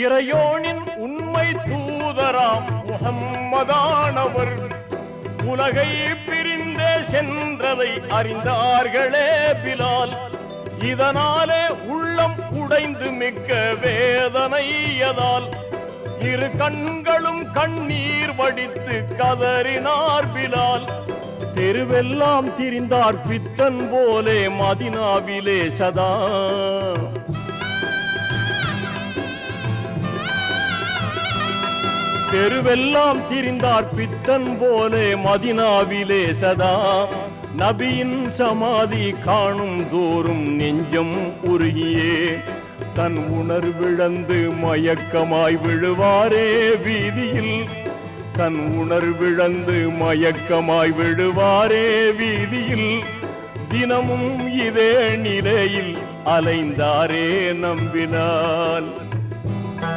இறையோனின் உண்மை தூதராம் முஹம்மதானவர் உலகை பிரிந்தே சென்றதை அறிந்தார்களே பிலால். இதனாலே உள்ளம் உடைந்து மிக்க வேதனையதால் இரு கண்களும் கண்ணீர் வடித்து கதறினார் பிலால். தெருவெல்லாம் திரிந்தார் பித்தன் போலே மதினாவிலே சதா. தெருவெல்லாம் திரிந்தார் பித்தன் போலே மதினாவிலே சதா. நபியின் சமாதி காணும் தோறும் நெஞ்சம் உருகியே தன் உணர்விழந்து மயக்கமாய் விழுவாரே வீதியில். தன் உணர்விழந்து மயக்கமாய் விழுவாரே வீதியில். தினமும் இதே நிலையில் அலைந்தாரே நம்பினால்.